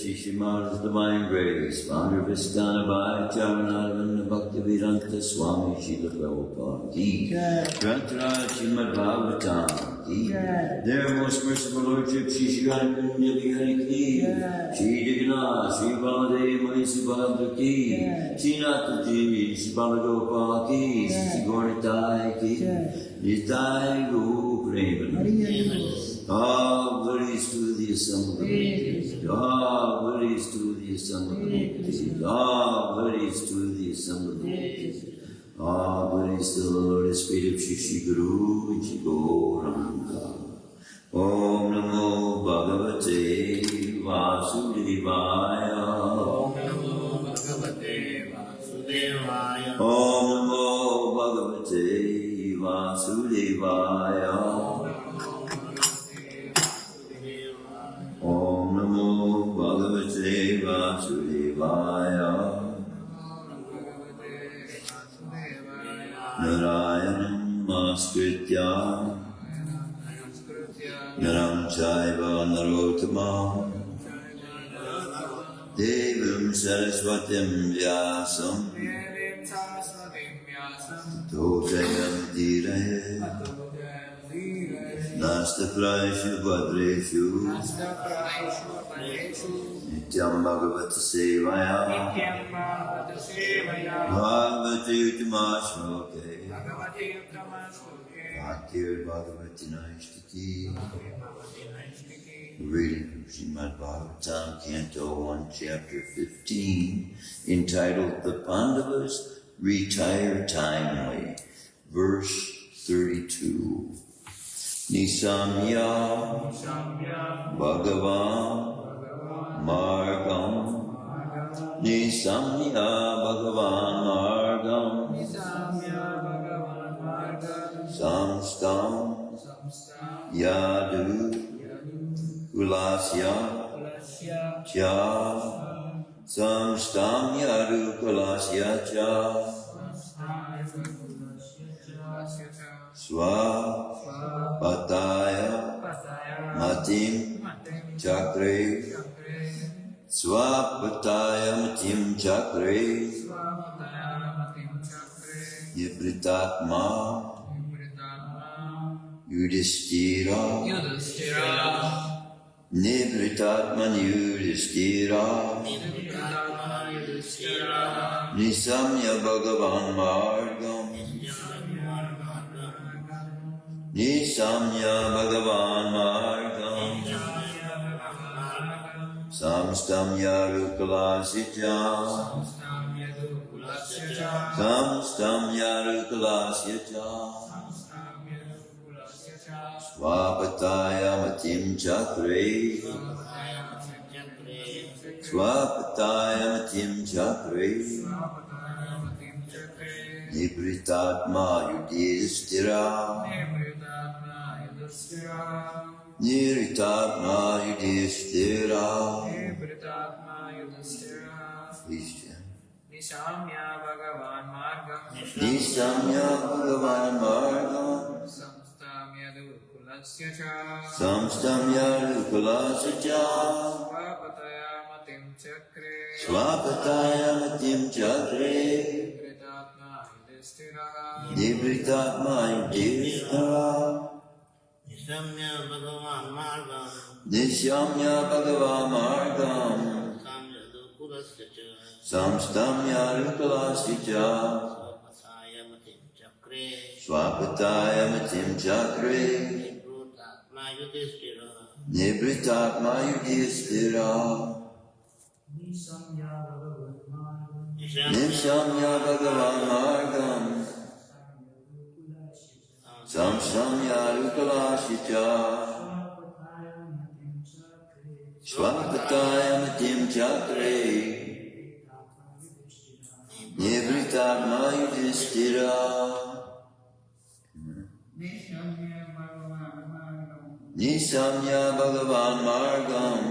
Shishimara's Divine Grace, founder of ISKCON by Charanarvanda Bhaktivedanta Swami Śrīla Prabhupāda Ki, Grantaraj Srimad Bhāgavatam Ki, their most merciful Lordship Shri Kunja Bihari Ki, Shri Jagannath, Shri Baladev Mani Subhadra Ki, Shri Nathaji, Shri Balagopal Ki, Shri Gauritai Ki, Nitai Gaur Premanand. All glories to the assembled devotees. All glories to the assembled devotees. All glories to the assembled devotees. All glories to the Lord's feet of Shri Guru Ji Gauranga. Om Namo Bhagavate Vasudevaya. Om Namo Bhagavate Vasudevaya. Om Namo Bhagavate Vasudevaya. Om Namo Bhagavate Vasudevaya. Narayanam Namaskritya Naram Chaiva Narottamam Devam Saraswatim Vyasam Tato Jayam Dhirahe Nasta Praishu Bhadreshu Nityam Bhagavata Sevaya Bhagavati Uttama-shloke Bhaktir Bhagavati Naistiki. Reading from Srimad Bhāgavatam, Canto 1, Chapter 15, entitled The Pandavas Retire Timely, verse 32. Nisamya Bhagavan Margam Nisamya Bhagavan Margam Samstam Yadu Kulasya Cha Samstam Yadu Kulasya Cha Swapataya Matim Chakre Swapataya Matim Chakre Nibritatma Yudhiṣṭhira Nibritatma Yudhiṣṭhira Nisamya Bhagavan Margam Nisamya Bhagavan Margam Samstam Yarukalasya Samstam Yarukalasya Swapataya Matim Chakre Swapataya Matim Chakre Nibritatma Yudhiṣṭhira Nibritatma Yudhiṣṭhira. Please chant. Nisamya Bhagavan Margam Nisamya Bhagavan Margam Samstam Yadu Kulasya Cha Samstam Yarukalasya Cha Swapataya Matim Chakre Swapataya Matim Chakre Nibritatma Yudhiṣṭhira Nisamya Bhagavan Margam Nisamya Bhagavan Margam Samstam Yarukalasya Cha Swapataya Matim Chakre Nibritatma Yudhiṣṭhira Nisamya Bhagavan Margam Samstam Yarukalasya Cha Swapataya Matim Chakre Nibritatma Yudhiṣṭhira. Nisamya Bhagavan Margam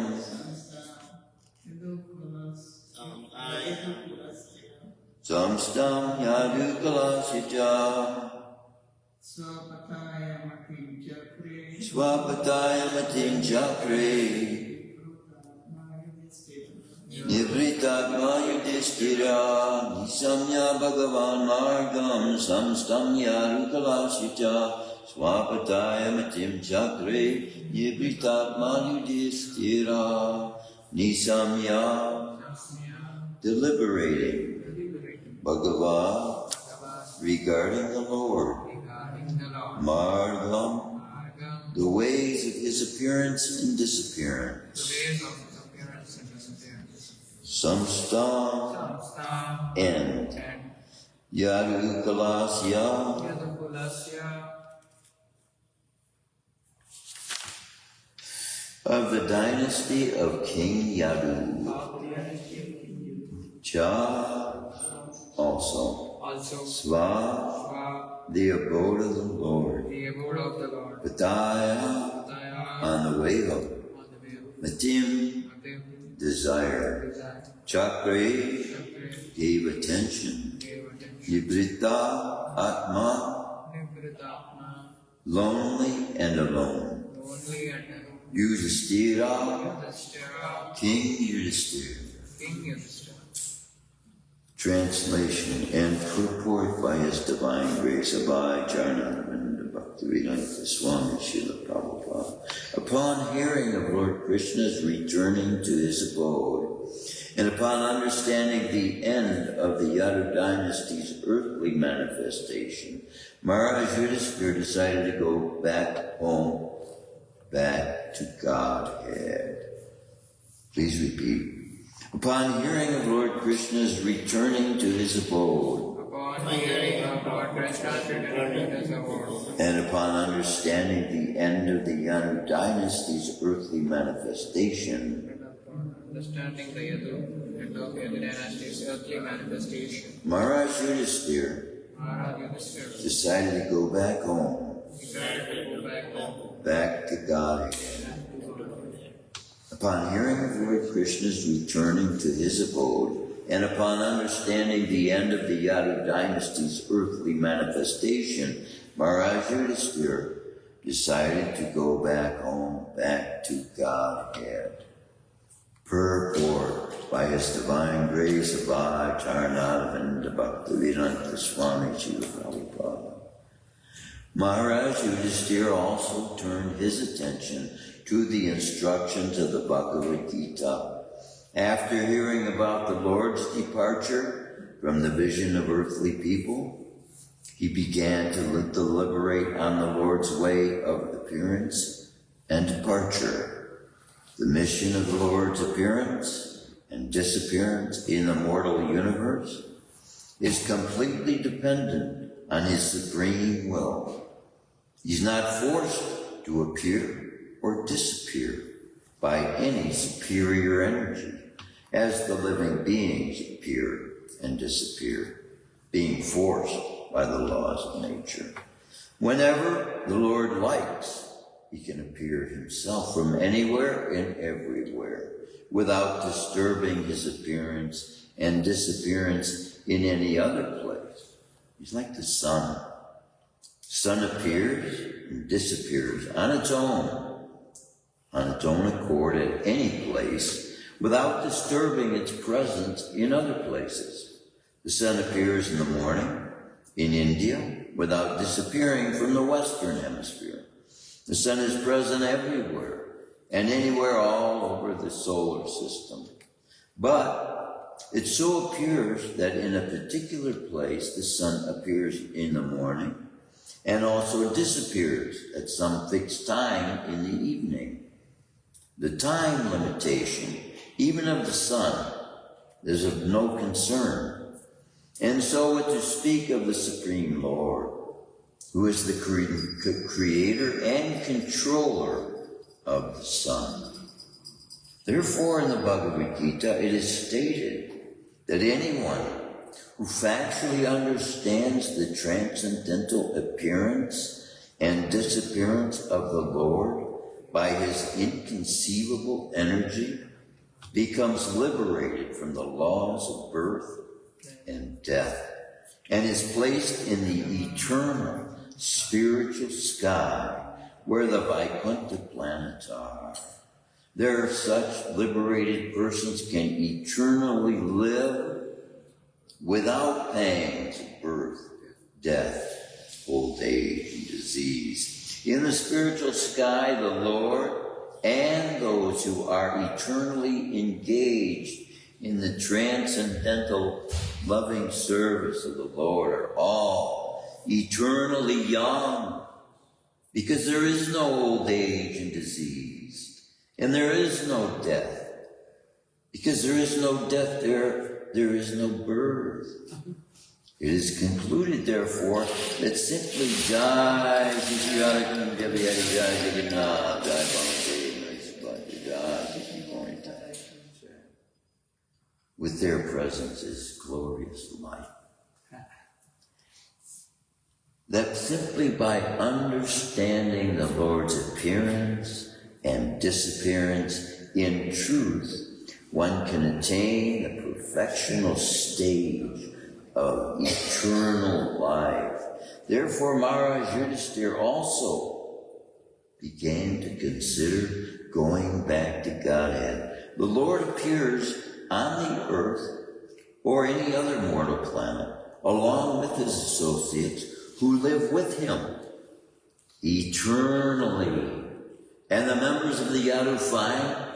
Samstam Yarukalasya Cha Swapataya Matim Chakre Nibritatma Yudhiṣṭhira. Nisamya Bhagavan Margam Samstam Yarukalasya Cha Swapataya Matim Chakre Nibritatma Yudhiṣṭhira. Nisamya deliberating Bhagavan regarding the Lord. Margam the ways of his appearance and disappearance. Samstam and Yadu Kulasya of the dynasty of King Yadu. Cha also. Sva the abode of the Lord. Pataya on the way up. Matim desire. Chakre gave attention. Nibrita Atma lonely and alone. Yudhiṣṭhira King Yudhiṣṭhira. Translation and purport by His Divine Grace Abhai Charanavinda Bhakti. Bhaktivedanta Swami Śrīla Prabhupāda. Upon hearing of Lord Krishna's returning to his abode, and upon understanding the end of the Yadu dynasty's earthly manifestation, Mahārāja Yudhiṣṭhira decided to go back home, back to Godhead. Please repeat. Upon hearing of Lord Krishna's returning to his abode, and upon understanding the end of the Yadu dynasty's earthly manifestation, understanding the Yadu and of Yadu dynasty's earthly manifestation, Mahārāja Yudhiṣṭhira decided to go back home, back to Godhead. Upon hearing of Lord Krishna's returning to his abode, and upon understanding the end of the Yadu dynasty's earthly manifestation, Mahārāja Yudhiṣṭhira decided to go back home, back to Godhead. Purport by His Divine Grace, Mahārāja Bhaktivedanta Swami Śrīla Prabhupāda. Mahārāja Yudhiṣṭhira also turned his attention to the instructions of the Bhagavad Gita. After hearing about the Lord's departure from the vision of earthly people, he began to deliberate on the Lord's way of appearance and departure. The mission of the Lord's appearance and disappearance in the mortal universe is completely dependent on his supreme will. He's not forced to appear or disappear by any superior energy, as the living beings appear and disappear, being forced by the laws of nature. Whenever the Lord likes, he can appear himself from anywhere and everywhere, without disturbing his appearance and disappearance in any other place. He's like the sun. Sun appears and disappears on its own accord at any place, without disturbing its presence in other places. The sun appears in the morning in India without disappearing from the Western Hemisphere. The sun is present everywhere and anywhere all over the solar system. But it so appears that in a particular place the sun appears in the morning and also disappears at some fixed time in the evening. The time limitation, even of the sun, is of no concern. And so to speak of the Supreme Lord, who is the creator and controller of the sun. Therefore, in the Bhagavad Gita, it is stated that anyone who factually understands the transcendental appearance and disappearance of the Lord by his inconceivable energy becomes liberated from the laws of birth and death and is placed in the eternal spiritual sky where the Vaikuntha planets are. There such liberated persons can eternally live without pangs of birth, death, old age, and disease. In the spiritual sky, the Lord and those who are eternally engaged in the transcendental loving service of the Lord are all eternally young, because there is no old age and disease, and there is no death. Because there is no death, there is no birth. It is concluded, therefore, that simply with their presence is glorious light. That simply by understanding the Lord's appearance and disappearance in truth, one can attain the perfectional stage of eternal life. Therefore, Mahārāja Yudhiṣṭhira also began to consider going back to Godhead. The Lord appears on the earth or any other mortal planet, along with his associates who live with him. eternally. And the members of the Yadu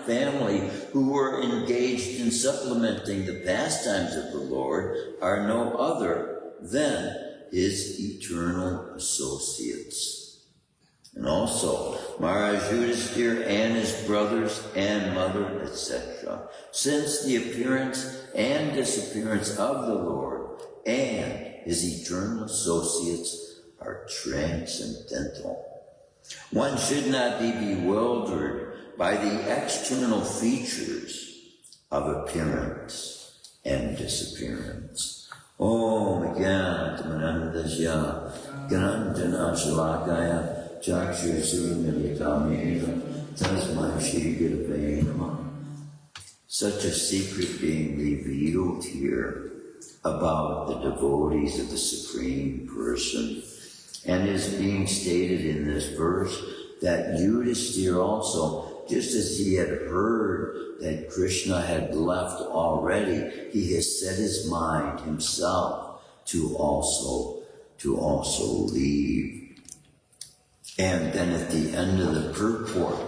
family who were engaged in supplementing the pastimes of the Lord are no other than his eternal associates. And also, Mahārāja Yudhiṣṭhira and his brothers and mother, etc., since the appearance and disappearance of the Lord and his eternal associates are transcendental. One should not be bewildered by the external features of appearance and disappearance. Om Gyanantamanandasya Gyanantana Shalakaya Chakshursurimilitamena Tasmai Shri Gurave Namah. Such a secret being revealed here about the devotees of the Supreme Person, and is being stated in this verse that Yudhiṣṭhira also, just as he had heard that Krishna had left already, he has set his mind himself to also leave. And then at the end of the purport,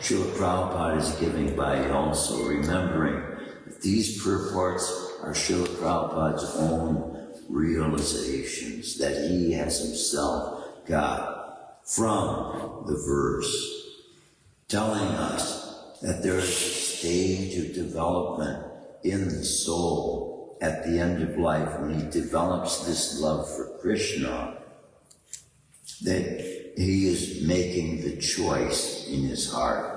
Śrīla Prabhupāda is giving by also remembering that these purports are Śrīla Prabhupāda's own realizations that he has himself got from the verse, telling us that there is a stage of development in the soul at the end of life when he develops this love for Krishna, that he is making the choice in his heart,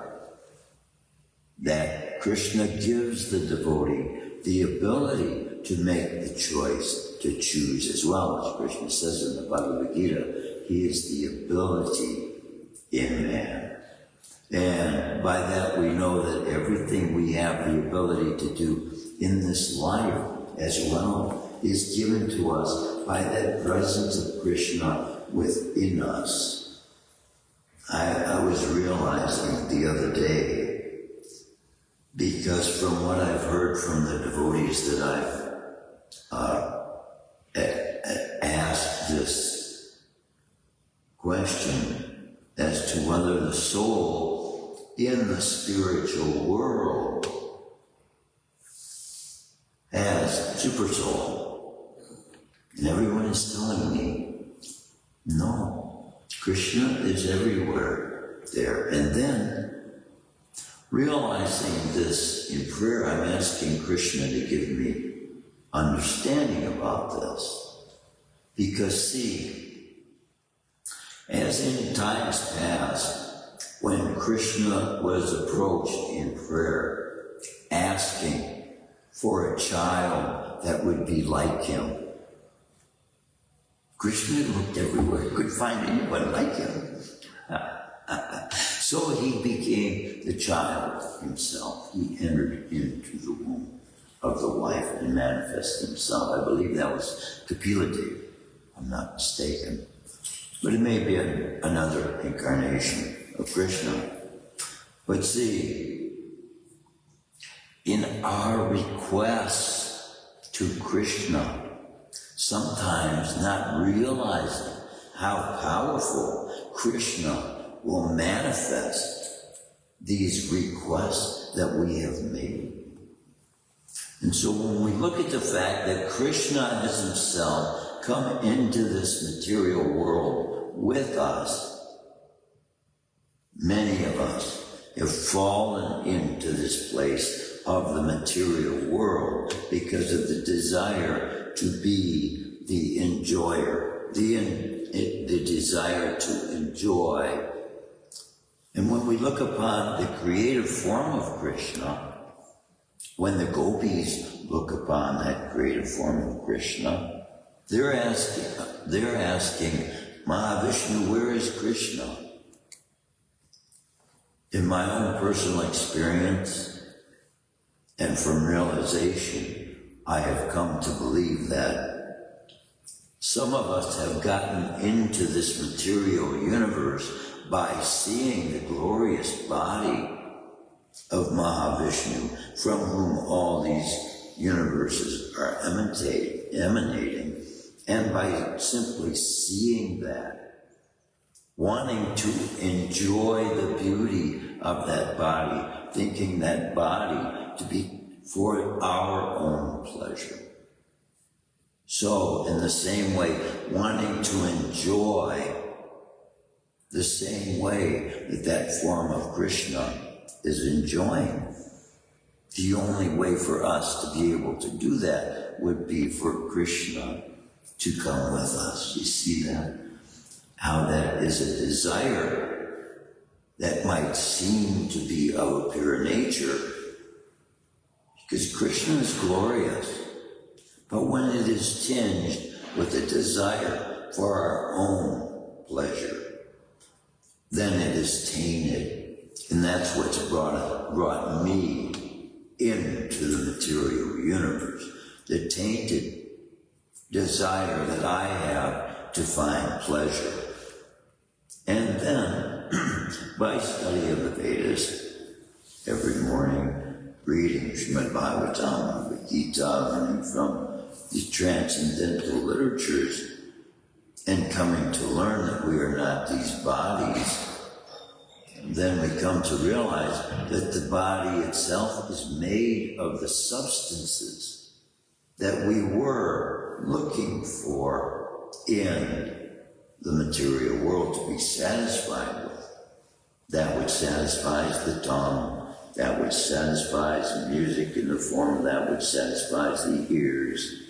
that Krishna gives the devotee the ability to make the choice to choose as well. As Krishna says in the Bhagavad Gita, he is the ability in man. And by that we know that everything we have the ability to do in this life as well is given to us by that presence of Krishna within us. I was realizing the other day, because from what I've heard from the devotees that I've asked this question as to whether the soul in the spiritual world has super soul. And everyone is telling me, no, Krishna is everywhere there. And then, realizing this in prayer, I'm asking Krishna to give me understanding about this. Because see, as in times past, when Krishna was approached in prayer, asking for a child that would be like him, Krishna looked everywhere, couldn't find anyone like him. So he became the child himself. He entered into the womb of the wife and manifested himself. I believe that was Kapila Deva, if I'm not mistaken. But it may be another incarnation of Krishna. But see, in our requests to Krishna, sometimes not realizing how powerful Krishna will manifest these requests that we have made. And so when we look at the fact that Krishna has himself come into this material world with us, many of us have fallen into this place of the material world because of the desire to be the enjoyer, the desire to enjoy. And when we look upon the creative form of Krishna, when the gopis look upon that creative form of Krishna, they're asking, Mahavishnu, where is Krishna? In my own personal experience and from realization, I have come to believe that some of us have gotten into this material universe by seeing the glorious body of Mahavishnu, from whom all these universes are emanating, and by simply seeing that, wanting to enjoy the beauty of that body, thinking that body to be for our own pleasure. So, in the same way, wanting to enjoy the same way that form of Krishna is enjoying. The only way for us to be able to do that would be for Krishna to come with us. You see that? How that is a desire that might seem to be of a pure nature, because Krishna is glorious. But when it is tinged with a desire for our own pleasure, then it is tainted. And that's what's brought me into the material universe. The tainted desire that I have to find pleasure. And then, by study of the Vedas, every morning, reading Srimad Bhāgavatam, the Gita, learning from the transcendental literatures, and coming to learn that we are not these bodies, then we come to realize that the body itself is made of the substances that we were looking for in the material world to be satisfied with. That which satisfies the tongue, that which satisfies music in the form of that which satisfies the ears,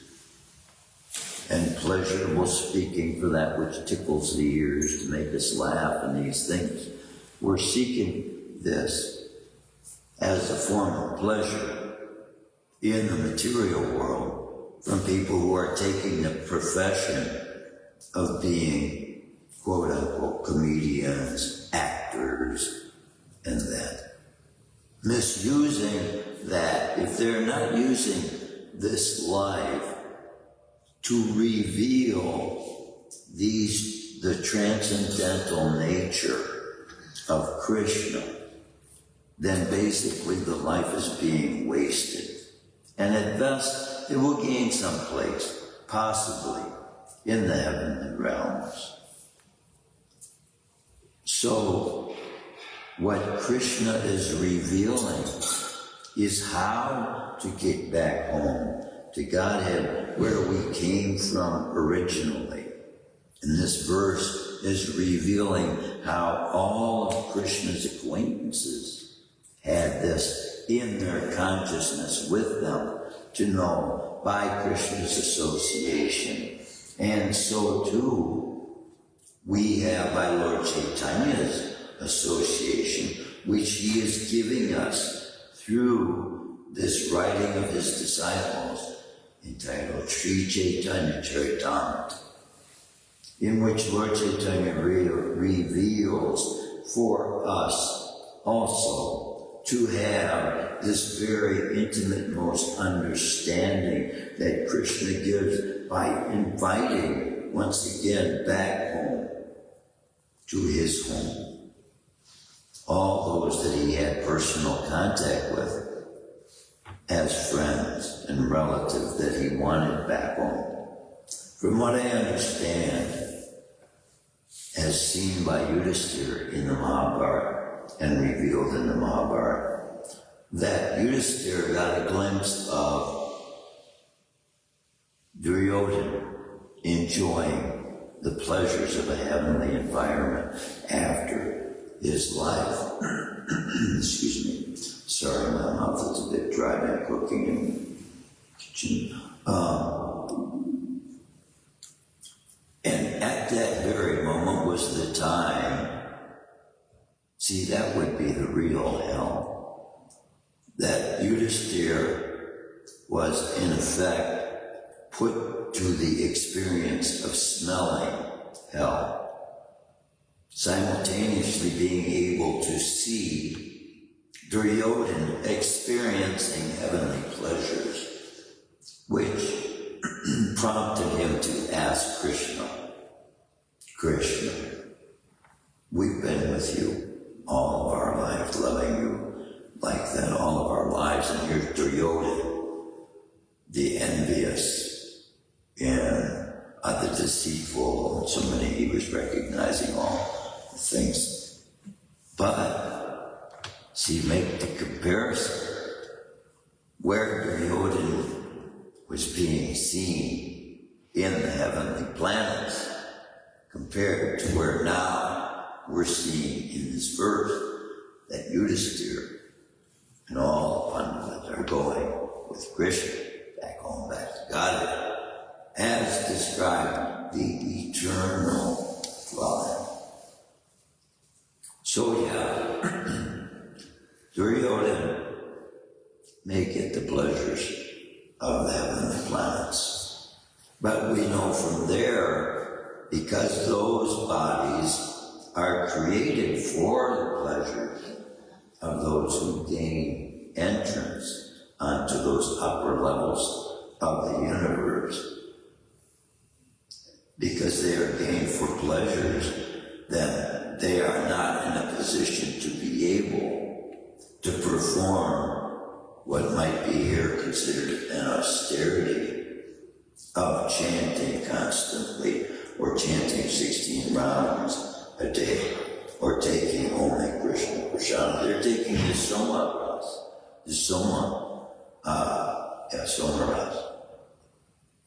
and pleasurable speaking for that which tickles the ears to make us laugh, and these things. We're seeking this as a form of pleasure in the material world from people who are taking the profession of being quote-unquote comedians, actors, and that. Misusing that, if they're not using this life to reveal the transcendental nature of Krishna, then basically the life is being wasted. And at best, it will gain some place, possibly in the heavenly realms. So, what Krishna is revealing is how to get back home to Godhead, where we came from originally. And this verse is revealing how all of Krishna's acquaintances had this in their consciousness with them to know by Krishna's association. And so too, we have by Lord Chaitanya's association, which he is giving us through this writing of his disciples, entitled Sri Chaitanya Charitamrita, in which Lord Chaitanya reveals for us also to have this very intimate, most understanding that Krishna gives by inviting once again back home to his home all those that he had personal contact with as friends and relatives that he wanted back home. From what I understand, as seen by Yudhiṣṭhira in the Mahārāja and revealed in the Mahārāja, that Yudhiṣṭhira got a glimpse of Duryodhana enjoying the pleasures of a heavenly environment after his life. Excuse me. Sorry, my mouth is a bit dry. I'm cooking in the kitchen. And at that very moment was the time, see, that would be the real hell, that Yudhiṣṭhira was in effect put to the experience of smelling hell, simultaneously being able to see Duryodhana experiencing heavenly pleasures, which prompted him to ask Krishna, Krishna, we've been with you all of our lives, loving you like that all of our lives, and here's Duryodhana, the envious and the deceitful, and so many he was recognizing all things. But, see, make the comparison. Where Duryodhana was being seen in the heavenly planets compared to where now we're seeing in this verse that Yudhiṣṭhira and all the Pandavas are going with Kṛṣṇa back home, back to Godhead, as described the eternal dwelling. So yeah, Duryodhana may get the pleasures of the heavenly planets. But we know from there, because those bodies are created for the pleasures of those who gain entrance onto those upper levels of the universe, because they are gained for pleasures, then they are not in a position to be able to perform what might be here considered an austerity of chanting constantly, or chanting 16 rounds a day, or taking only Krishna Prasada. They're taking the Soma Ras.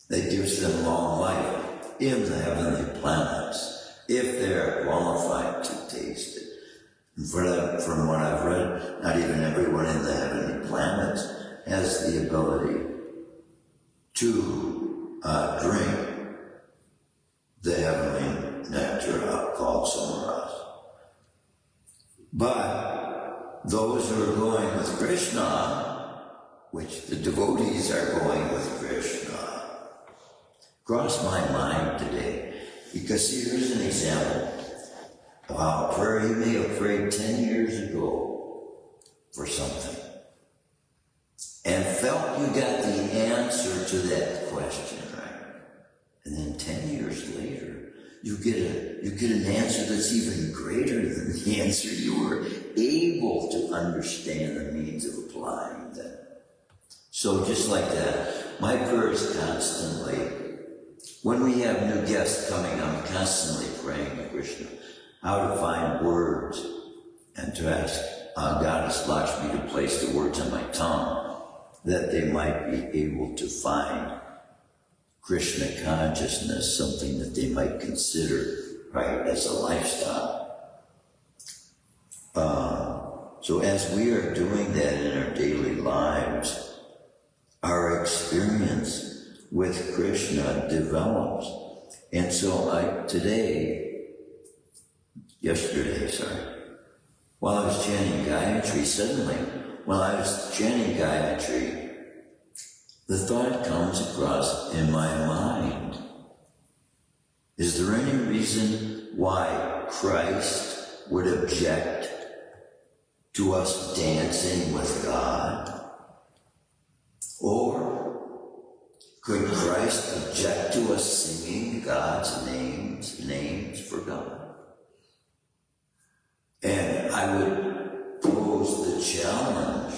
That gives them long life in the heavenly planets, if they're qualified to taste it. And from what I've read, not even everyone in the heavenly planets has the ability to drink the heavenly nectar called Somaras. But those who are going with Kṛṣṇa, which the devotees are going with Kṛṣṇa, crossed my mind today, because see, here's an example of how a prayer you may have prayed 10 years ago for something, and felt you got the answer to that question, right? And then 10 years later, you get an answer that's even greater than the answer you were able to understand the means of applying that. So just like that, my prayer is constantly, when we have new guests coming, I'm constantly praying to Krishna how to find words, and to ask Goddess Lakshmi to place the words on my tongue, that they might be able to find Krishna consciousness, something that they might consider, right, as a lifestyle. So as we are doing that in our daily lives, our experience with Krishna develops. And so yesterday, while I was chanting Gayatri, suddenly, while I was chanting Gayatri, the thought comes across in my mind, is there any reason why Christ would object to us dancing with God? Or could Christ object to us singing God's names for God? And I would pose the challenge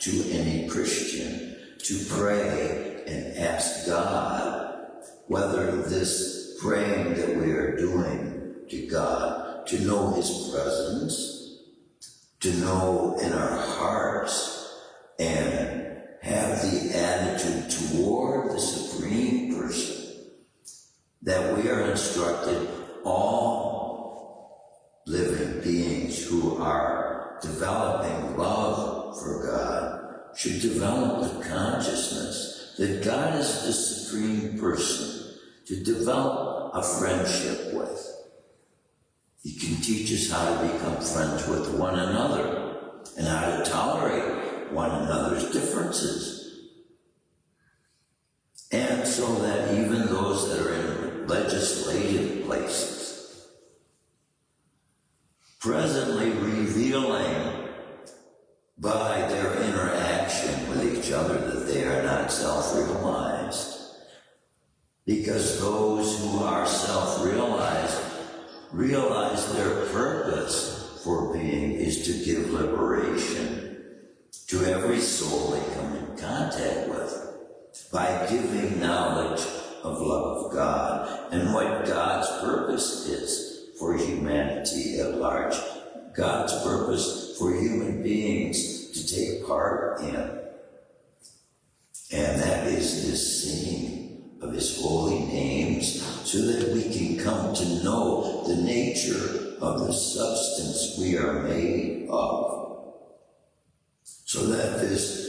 to any Christian to pray and ask God whether this praying that we are doing to God, to know His presence, to know in our hearts, and have the attitude toward the Supreme Person that we are instructed, all living beings who are developing love for God should develop the consciousness that God is the Supreme Person to develop a friendship with. He can teach us how to become friends with one another and how to tolerate one another's differences. And so that even those that are in legislative places, presently revealing by their interaction with each other that they are not self-realized. Because those who are self-realized realize their purpose for being is to give liberation to every soul they come in contact with by giving knowledge of love of God and what God's purpose is for humanity at large. God's purpose for human beings to take part in. And that is this singing of his holy names, so that we can come to know the nature of the substance we are made of. So that this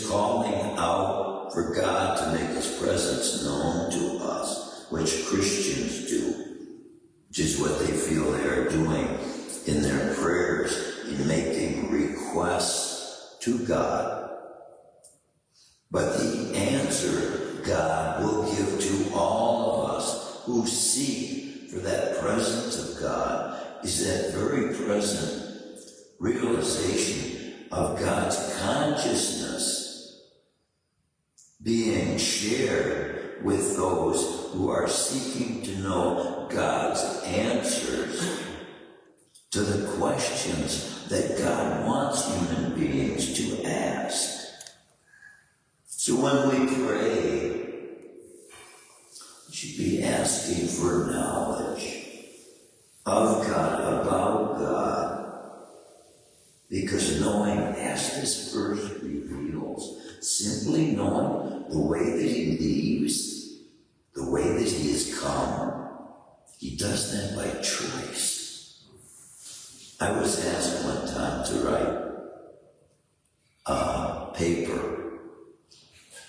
calling out for God to make his presence known to us, which Christians do, which is what they feel they are doing in their prayers, in making requests to God. But the answer God will give to all of us who seek for that presence of God is that very present realization of God's consciousness being shared with those who are seeking to know God's answers to the questions that God wants human beings to ask. So when we pray, we should be asking for knowledge of God, about God, because knowing, as this verse reveals, simply knowing the way that he leaves, the way that he has come, he does that by choice. I was asked one time to write a paper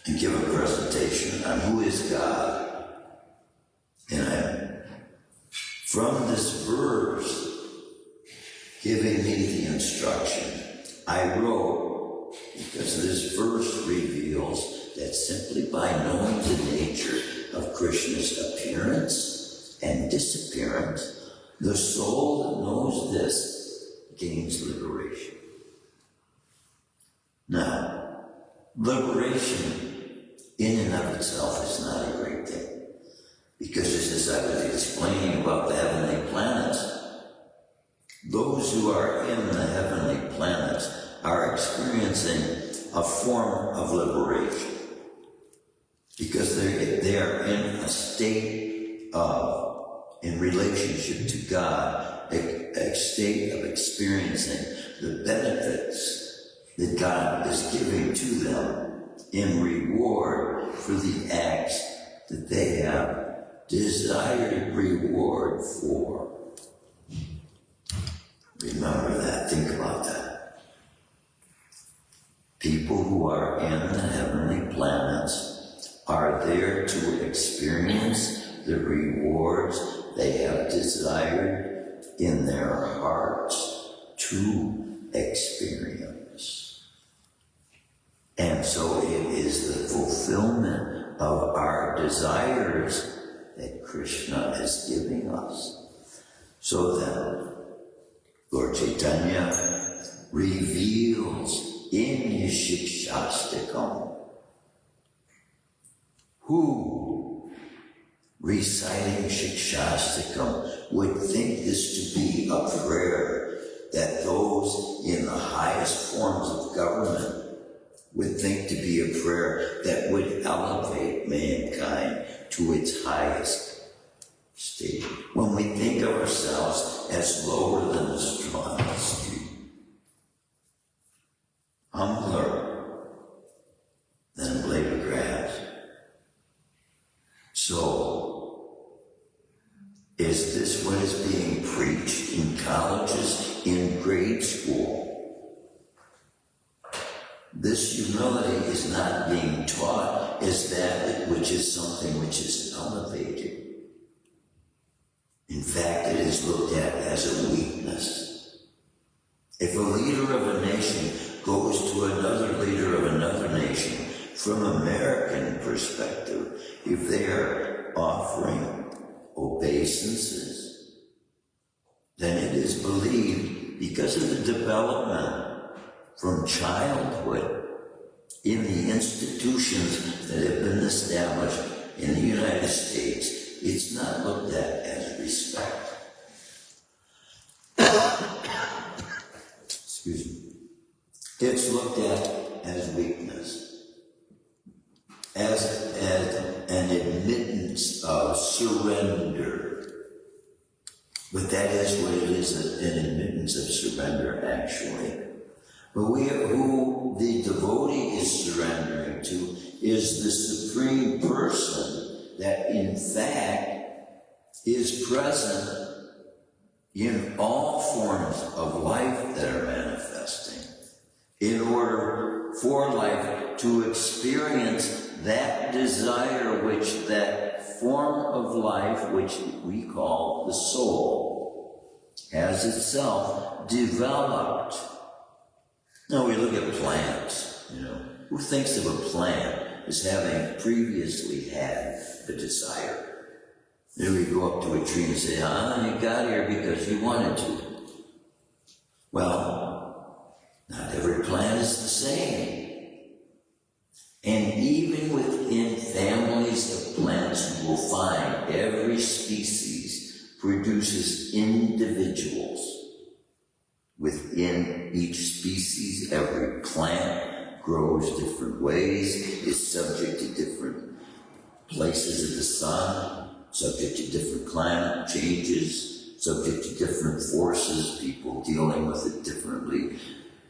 and give a presentation on who is God. And from this verse giving me the instruction, I wrote, because this verse reveals that simply by knowing the nature of Krishna's appearance and disappearance, the soul that knows this gains liberation. Now, liberation in and of itself is not a great thing, because as I was explaining about the heavenly planets, those who are in the heavenly planets are experiencing a form of liberation, because they are in a state of, in relationship to God, a state of experiencing the benefits that God is giving to them in reward for the acts that they have desired reward for. Remember that, think about that. People who are in the heavenly planets are there to experience the rewards they have desired in their hearts to experience. And so it is the fulfillment of our desires that Krishna is giving us. So that Lord Chaitanya reveals in his Śrīla who, reciting Śrīla would think this to be a prayer that those in the highest forms of government would think to be a prayer that would elevate mankind to its highest state. When we think of ourselves as lower than the straw on the street, humbler than a blade of grass. So, is this what is being preached in colleges, in grade school? This humility is not being taught as that which is something which is elevated. In fact, it is looked at as a weakness. If a leader of a nation goes to another leader of another nation, from American perspective, if they are offering obeisances, then it is believed, because of the development from childhood in the institutions that have been established in the United States, it's not looked at as respect. Excuse me. It's looked at as weakness, as an admittance of surrender But that is what it is, an admittance of surrender, actually. But who the devotee is surrendering to is the Supreme Person that, in fact, is present in all forms of life that are manifesting, in order for life to experience that desire which that form of life, which we call the soul, has itself developed. Now we look at plants, Who thinks of a plant as having previously had a desire? Then we go up to a tree and say, you got here because you wanted to. Well, not every plant is the same. And even within families of plants, you will find every species produces individuals. Within each species, every plant grows different ways, is subject to different places of the sun, subject to different climate changes, subject to different forces, people dealing with it differently.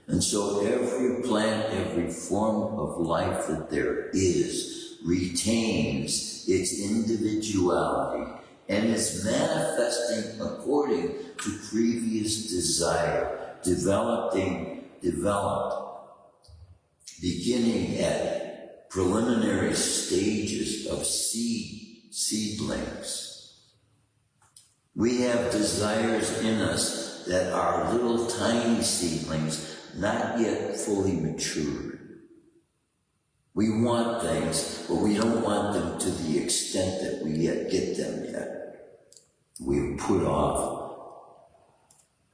And so every plant, every form of life that there is, retains its individuality and is manifesting according to previous desire, developed, beginning at preliminary stages of seedlings. We have desires in us that are little tiny seedlings, not yet fully matured. We want things, but we don't want them to the extent that we yet get them yet. We put off.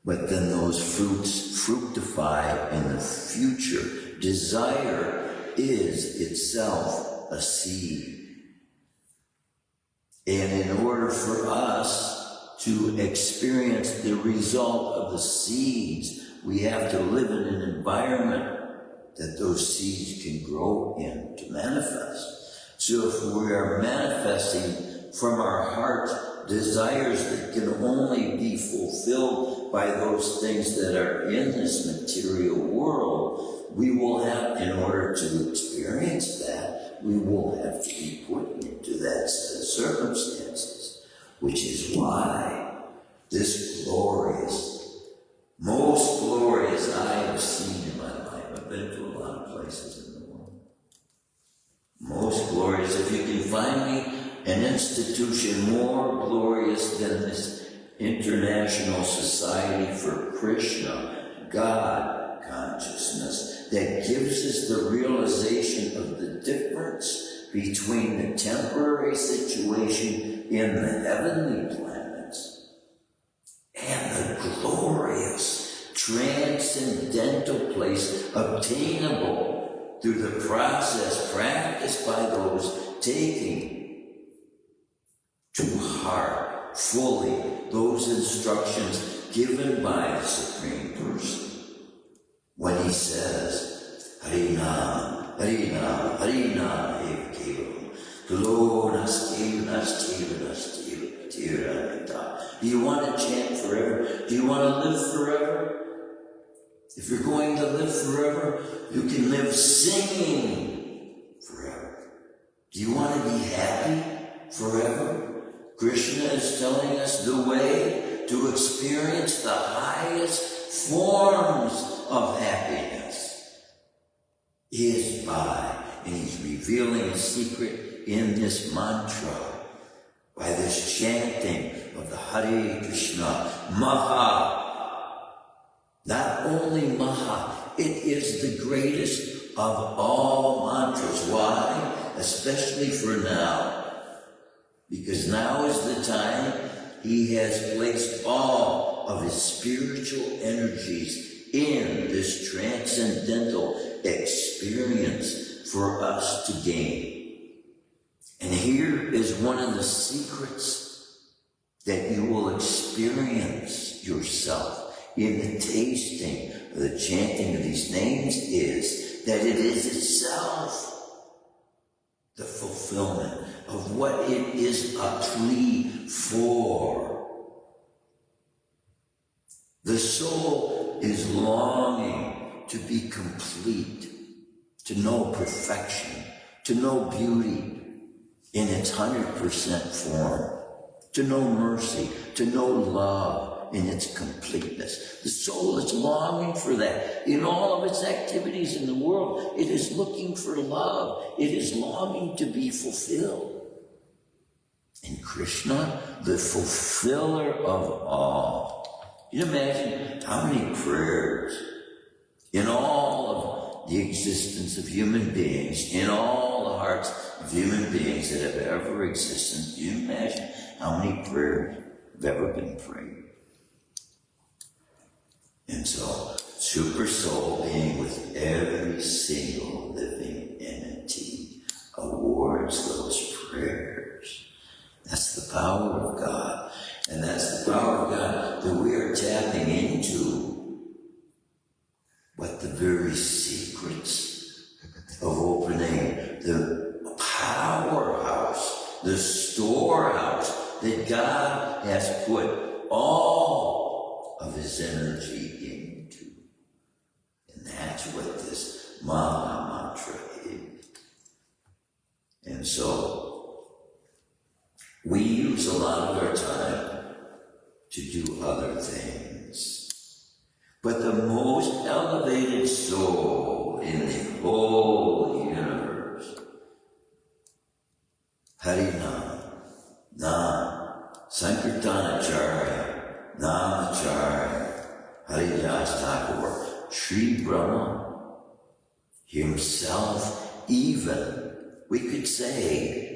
But then those fruits fructify in the future. Desire is itself a seed. And in order for us to experience the result of the seeds, we have to live in an environment that those seeds can grow in to manifest. So if we are manifesting from our heart desires that can only be fulfilled by those things that are in this material world, we will have, in order to experience that, we will have to be put into that set of circumstances, which is why this most glorious I have seen in my life. I've been to a lot of places in the world. Most glorious. If you can find me an institution more glorious than this International Society for Krishna, God consciousness, that gives us the realization of the difference between the temporary situation in the heavenly planets and the glorious, transcendental place obtainable through the process practiced by those taking to heart fully those instructions given by the Supreme Person. When he says, Harinam, Harinam, Harinam, Eva Kevalam, Lord, do you want to chant forever? Do you want to live forever? If you're going to live forever, you can live singing forever. Do you want to be happy forever? Krishna is telling us the way to experience the highest forms of happiness is by, and he's revealing a secret in this mantra, by this chanting of the Hare Krishna, Maha. Not only Maha, it is the greatest of all mantras. Why? Especially for now. Because now is the time he has placed all of his spiritual energies in this transcendental experience for us to gain. And here is one of the secrets that you will experience yourself in the tasting of the chanting of these names, is that it is itself the fulfillment of what it is a plea for. The soul is longing to be complete, to know perfection, to know beauty in its 100% form, to know mercy, to know love in its completeness. The soul is longing for that. In all of its activities in the world, it is looking for love. It is longing to be fulfilled. And Krishna, the fulfiller of all. Can you imagine how many prayers in all of the existence of human beings, in all the hearts of human beings that have ever existed? Can you imagine how many prayers have ever been prayed? And so, Super Soul being with every single living entity awards those prayers. That's the power of God. And that's the power of God that we are tapping into. But the very secrets of opening the powerhouse, the storehouse that God has put all of his energy into. And that's what this Maha Mantra is. And so, we use a lot of our time to do other things. But the most elevated soul in the whole universe, Harinam, Nam, Sankirtanacharya, Namacharya, Haridas Thakur, Sri Brahma, himself even, we could say,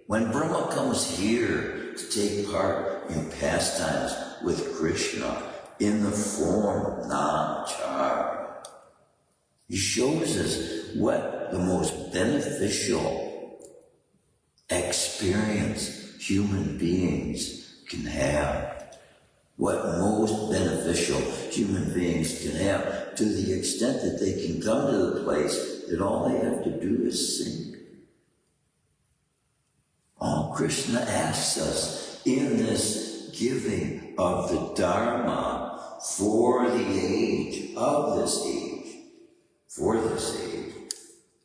when Brahma comes here to take part in pastimes with Krishna in the form of Namacharya, he shows us what the most beneficial experience human beings can have. What most beneficial human beings can have, to the extent that they can come to the place that all they have to do is sing. All Krishna asks us in this giving of the Dharma for the age, of this age, for this age,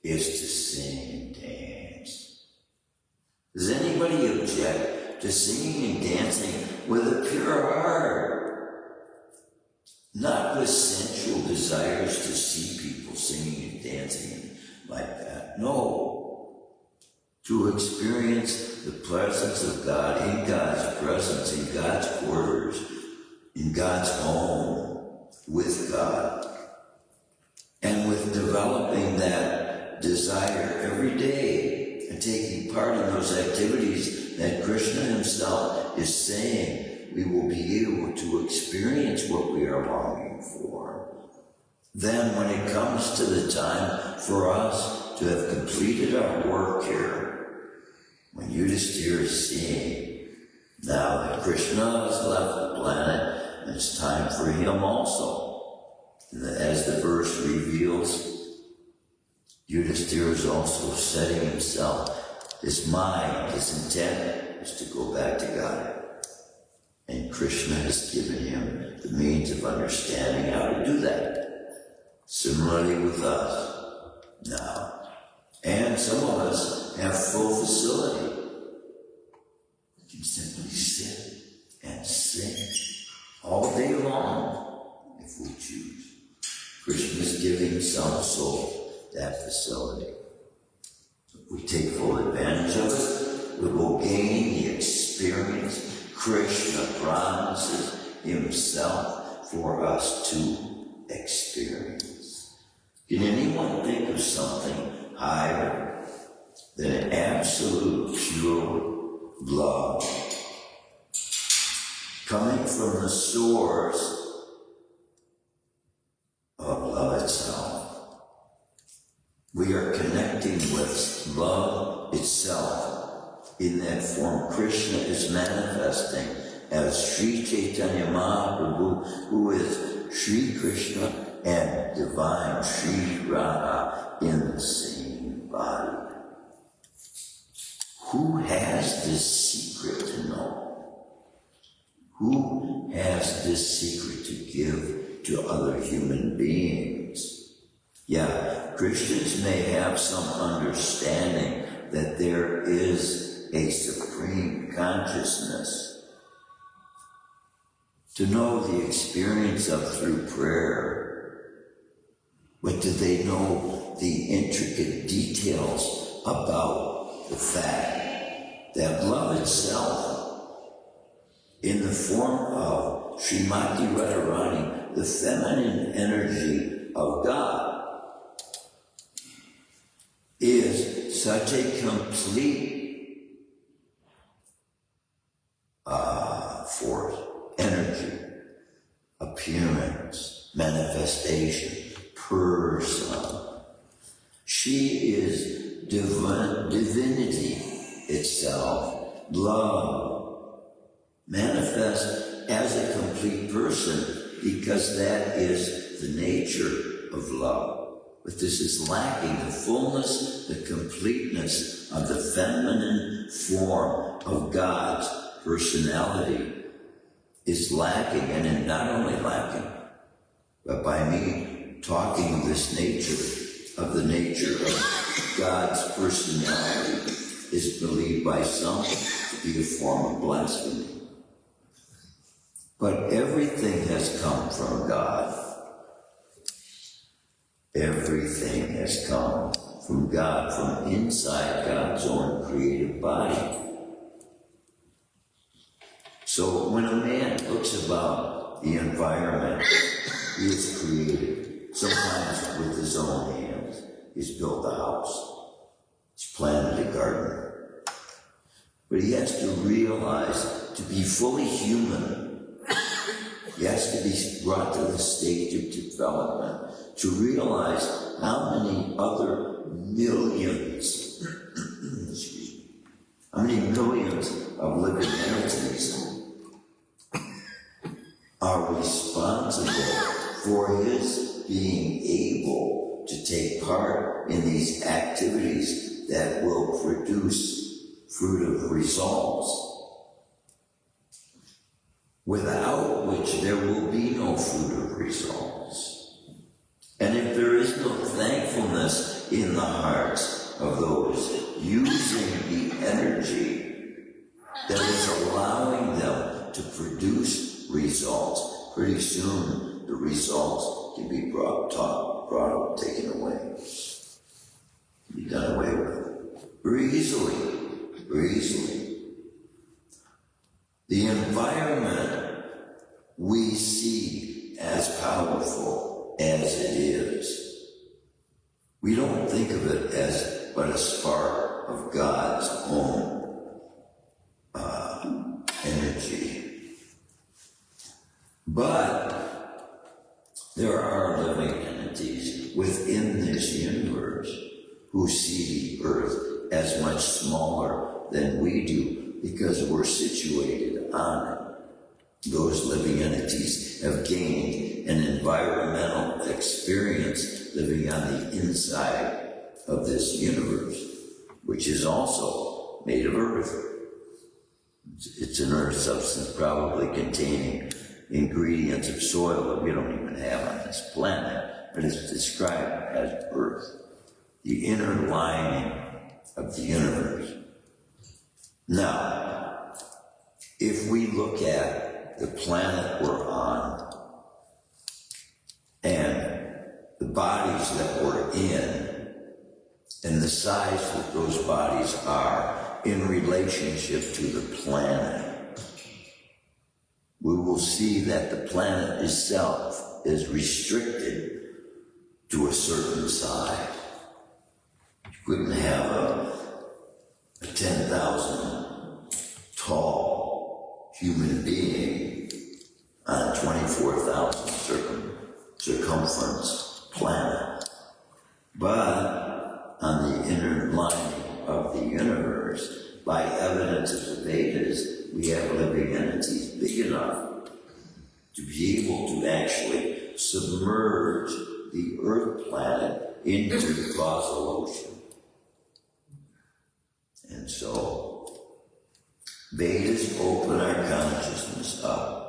is to sing and dance. Does anybody object to singing and dancing with a pure heart? Not with sensual desires to see people singing and dancing like that. No. To experience the presence of God, in God's presence, in God's quarters, in God's home, with God. And with developing that desire every day and taking part in those activities that Krishna himself is saying, we will be able to experience what we are longing for. Then when it comes to the time for us to have completed our work here, when Yudhiṣṭhira is seeing now that Krishna has left the planet, it's time for him also. And as the verse reveals, Yudhiṣṭhira is also setting himself, his mind, his intent is to go back to God. And Krishna has given him the means of understanding how to do that. Similarly with us now. And some of us have full facility. We can simply sit and sing all day long if we choose. Krishna is giving some soul that facility. So if we take full advantage of it, we will gain the experience Krishna promises himself for us to experience. Can anyone think of something higher than absolute pure love coming from the source of love itself? We are connecting with love itself in that form Krishna is manifesting as Sri Chaitanya Mahaprabhu, who is Sri Krishna and divine Sri Radha in the same body. Who has this secret to know? Who has this secret to give to other human beings. Yeah, Christians may have some understanding that there is a supreme consciousness. To know the experience of through prayer, but do they know the intricate details about the fact that love itself, in the form of Srimati Radharani, the feminine energy of God, is such a complete force, energy, appearance, manifestation, person. She is divinity itself, love, manifest as a complete person, because that is the nature of love. But this is lacking. The fullness, the completeness of the feminine form of God's personality is lacking, and in not only lacking, but by me talking of this nature, of the nature of God's personality, is believed by some to be a form of blasphemy. But everything has come from God. Everything has come from God, from inside God's own creative body. So when a man looks about the environment he has created, sometimes with his own hands, he's built a house, he's planted a garden. But he has to realize, to be fully human, he has to be brought to the stage of development to realize how many other millions, how many millions of living entities are responsible for his being able to take part in these activities that will produce fruitive results, without which there will be no fruitive results. And if there is no thankfulness in the hearts of those using the energy that is allowing them to produce results, pretty soon the results can be taken away, be done away with, very easily. The environment we see as powerful as it is, we don't think of it as but a spark of God's own energy. But there are living entities within this universe who see the earth as much smaller than we do, because we're situated on it. Those living entities have gained an environmental experience living on the inside of this universe, which is also made of earth. It's an earth substance probably containing ingredients of soil that we don't even have on this planet, but it's described as earth, the inner lining of the universe. Now, if we look at the planet we're on and the bodies that we're in and the size that those bodies are in relationship to the planet, we will see that the planet itself is restricted to a certain size. You couldn't have a 10,000 tall human being on a 24,000 circumference planet. But on the inner lining of the universe, by evidence of the Vedas, we have living entities big enough to be able to actually submerge the Earth planet into the causal ocean. And so, Vedas open our consciousness up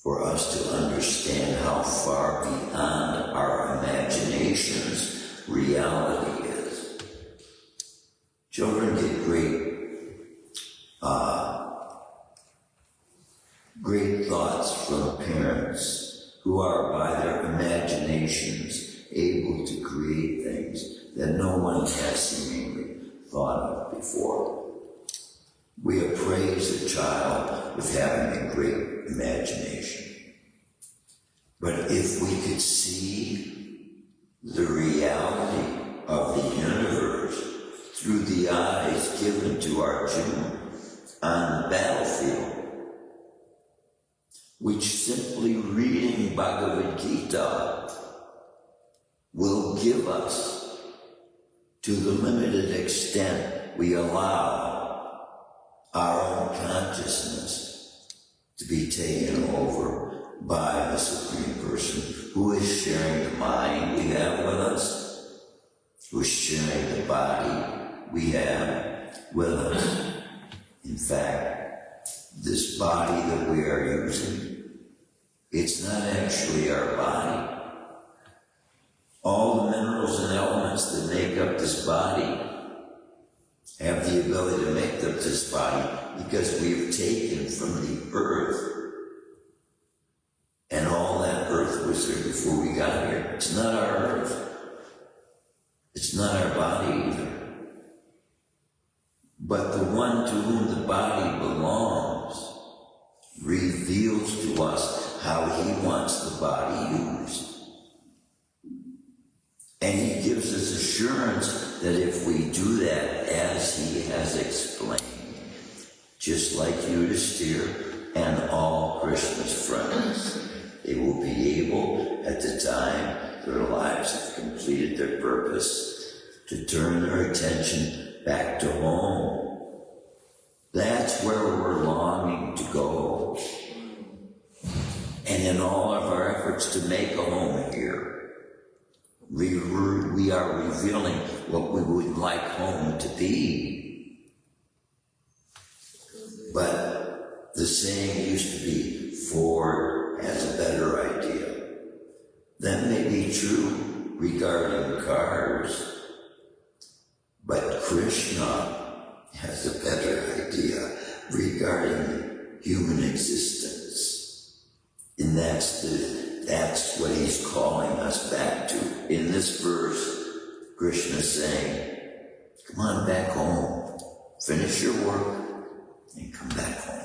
for us to understand how far beyond our imaginations reality is. Children get great thoughts from parents who are, by their imaginations, able to create things that no one has seemingly thought of before. We appraise a child with having a great imagination. But if we could see the reality of the universe through the eyes given to Arjuna on the battlefield, which simply reading Bhagavad Gita will give us, to the limited extent we allow our own consciousness to be taken over by the Supreme Person who is sharing the mind we have with us, who is sharing the body we have with us. In fact, this body that we are using, it's not actually our body. All the minerals and elements that make up this body have the ability to make up this body because we've taken from the earth. And all that earth was there before we got here. It's not our earth. It's not our body either. But the one to whom the body belongs reveals to us how he wants the body used. And he gives us assurance that if we do that as he has explained, just like Yudhiṣṭhira and all Krishna's friends, they will be able, at the time their lives have completed their purpose, to turn their attention back to home. That's where we're longing to go. And in all of our efforts to make a home here, we are revealing what we would like home to be. But the saying used to be, Ford has a better idea. That may be true regarding cars, but Krishna has a better idea regarding human existence. And that's what he's calling us back to. In this verse, Krishna is saying, come on back home, finish your work, and come back home.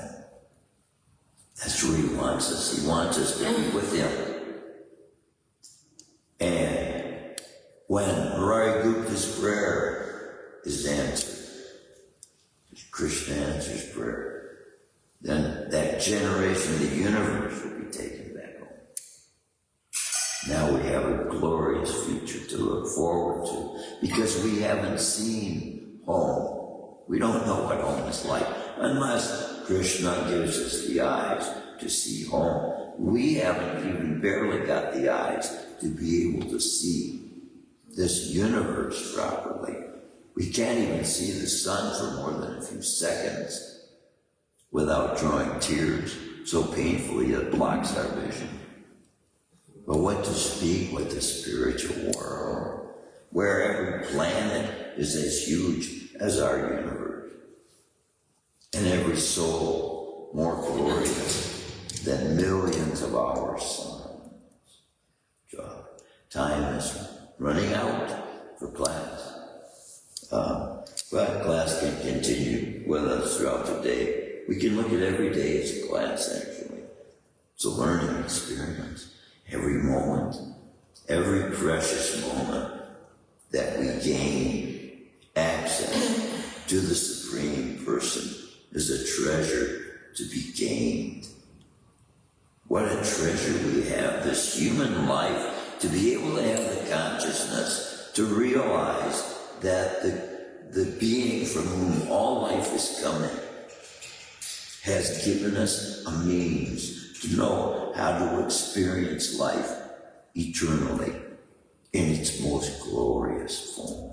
That's where he wants us. He wants us to be with him. And when Mahārāja Yudhiṣṭhira's prayer is answered, Krishna answers prayer, then that generation of the universe will be taken back home. Now we have a glorious future to look forward to, because we haven't seen home. We don't know what home is like, unless Krishna gives us the eyes to see home. We haven't even barely got the eyes to be able to see this universe properly. We can't even see the sun for more than a few seconds without drawing tears so painfully it blocks our vision. But what to speak with the spiritual world, where every planet is as huge as our universe, and every soul more glorious than millions of our suns. Time is running out for class. But class can continue with us throughout the day. We can look at every day as a class, actually. It's a learning experience. Every moment, every precious moment that we gain access to the Supreme Person is a treasure to be gained. What a treasure we have, this human life, to be able to have the consciousness to realize that the being from whom all life is coming has given us a means to know how to experience life eternally in its most glorious form.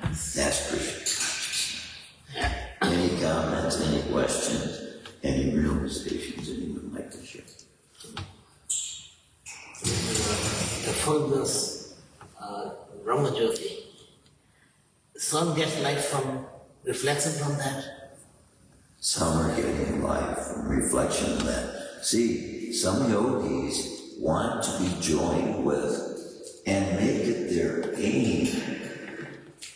That's Krishna consciousness. Any comments, any questions, any realizations anyone like to share? The fullness, Brahma-jyoti, some get light from reflection from that. Some are getting light from reflection of that. See, some yogis want to be joined with and make it their aim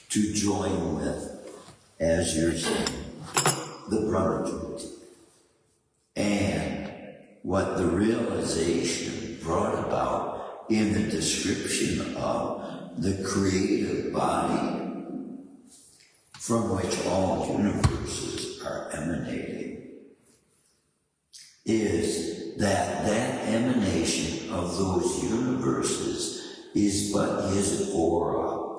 to join with, as you're saying, the Brahma-jyoti. And what the realization brought about in the description of the creative body from which all universes are emanating is that emanation of those universes is but his aura.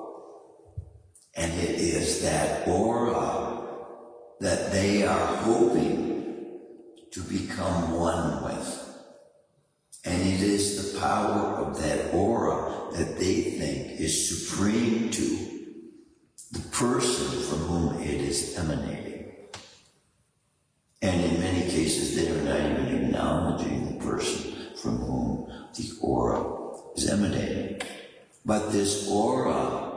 And it is that aura that they are hoping to become one with. And it is the power of that aura that they think is supreme to the person from whom it is emanating. And in many cases, they are not even acknowledging the person from whom the aura is emanating. But this aura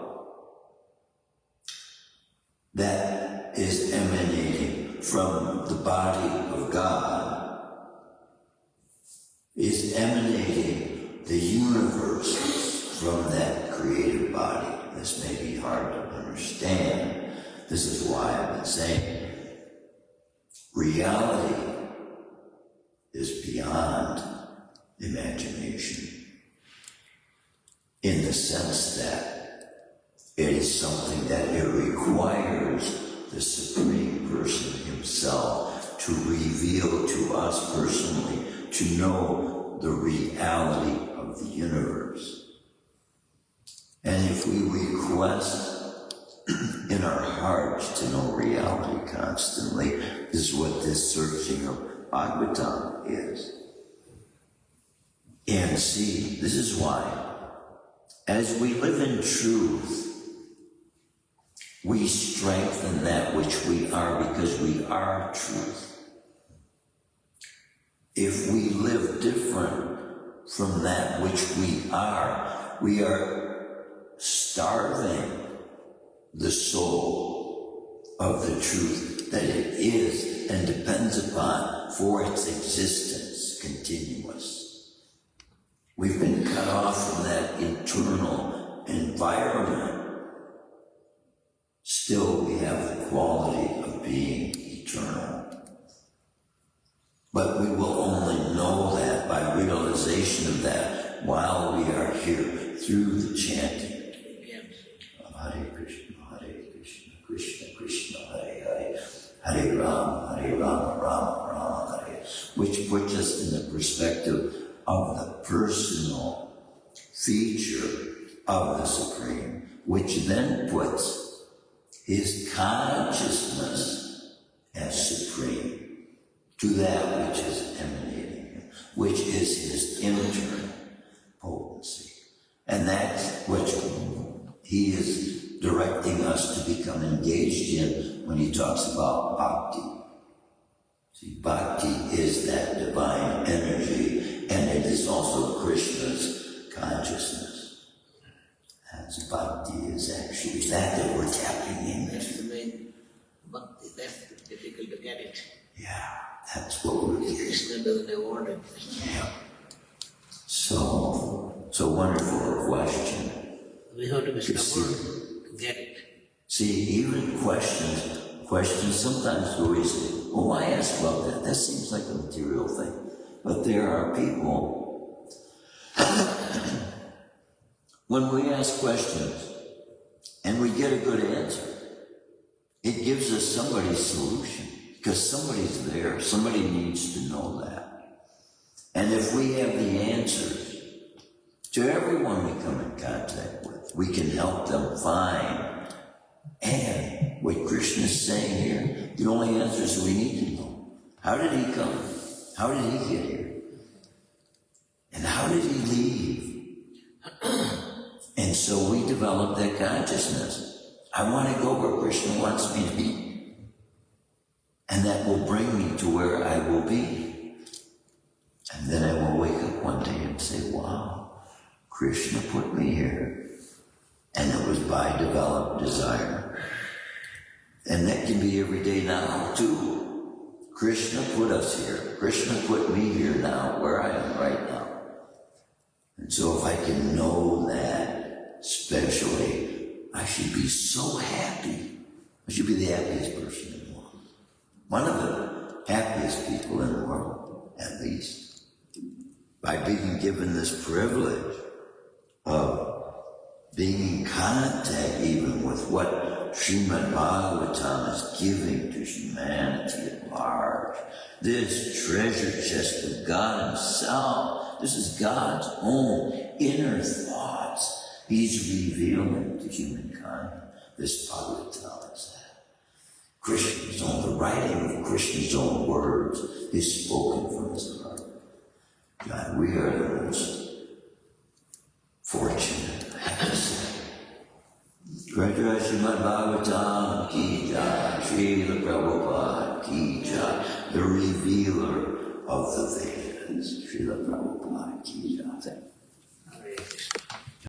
that is emanating from the body of God is emanating the universes from that creative body. This may be hard to understand. This is why I've been saying reality is beyond imagination, in the sense that it is something that it requires the Supreme Person himself to reveal to us personally, to know the reality of the universe. And if we request in our hearts to know reality constantly, this is what this searching of Bhāgavatam is. And see, this is why, as we live in truth, we strengthen that which we are, because we are truth. If we live different from that which we are starving the soul of the truth that it is and depends upon for its existence continuous. We've been cut off from that internal environment. Still, we have the quality of being eternal. But we will only know that by realization of that while we are here through the chanting of Hare Krishna, Krishna Krishna, Hare Hare, Hare Rama, Rama Rama, Hare, which puts us in the perspective of the personal feature of the Supreme, which then puts his consciousness as supreme to that which is emanating him, which is his internal potency. And that's what he is directing us to become engaged in when he talks about bhakti. See, bhakti is that divine energy, and it is also Krishna's consciousness. As bhakti is actually that we're tapping into. That's the main bhakti, that's difficult to get it. Yeah, that's what we're getting. Krishna doesn't award it. Yeah. So wonderful question. We have to be stubborn to get it. See, even questions sometimes go easy. Well, why ask about that? That seems like a material thing. But there are people, when we ask questions and we get a good answer, it gives us somebody's solution, because somebody's there, somebody needs to know that. And if we have the answers to everyone we come in contact with, we can help them find. And what Krishna is saying here, the only answers we need to know. How did he come? How did he get here? And how did he leave? And so we develop that consciousness. I want to go where Krishna wants me to be. And that will bring me to where I will be. And then I will wake up one day and say, wow, Krishna put me here. And it was by developed desire. And that can be every day now too. Krishna put us here. Krishna put me here now, where I am right now. And so if I can know that, especially, I should be so happy. I should be the happiest person in the world. One of the happiest people in the world, at least. By being given this privilege of being in contact even with what Srimad Bhāgavatam is giving to humanity at large. This treasure chest of God himself. This is God's own inner thoughts. He's revealing to humankind. This Bhāgavatam is that. Krishna's own, the writing of Krishna's own words is spoken from his heart. God, we are the most fortunate, I have to say. Jai Jai Śrīmad Bhāgavatam ki jai, Śrīla Prabhupāda ki jai, the revealer of the Vedas, Śrīla Prabhupāda ki jai. Hare Krishna.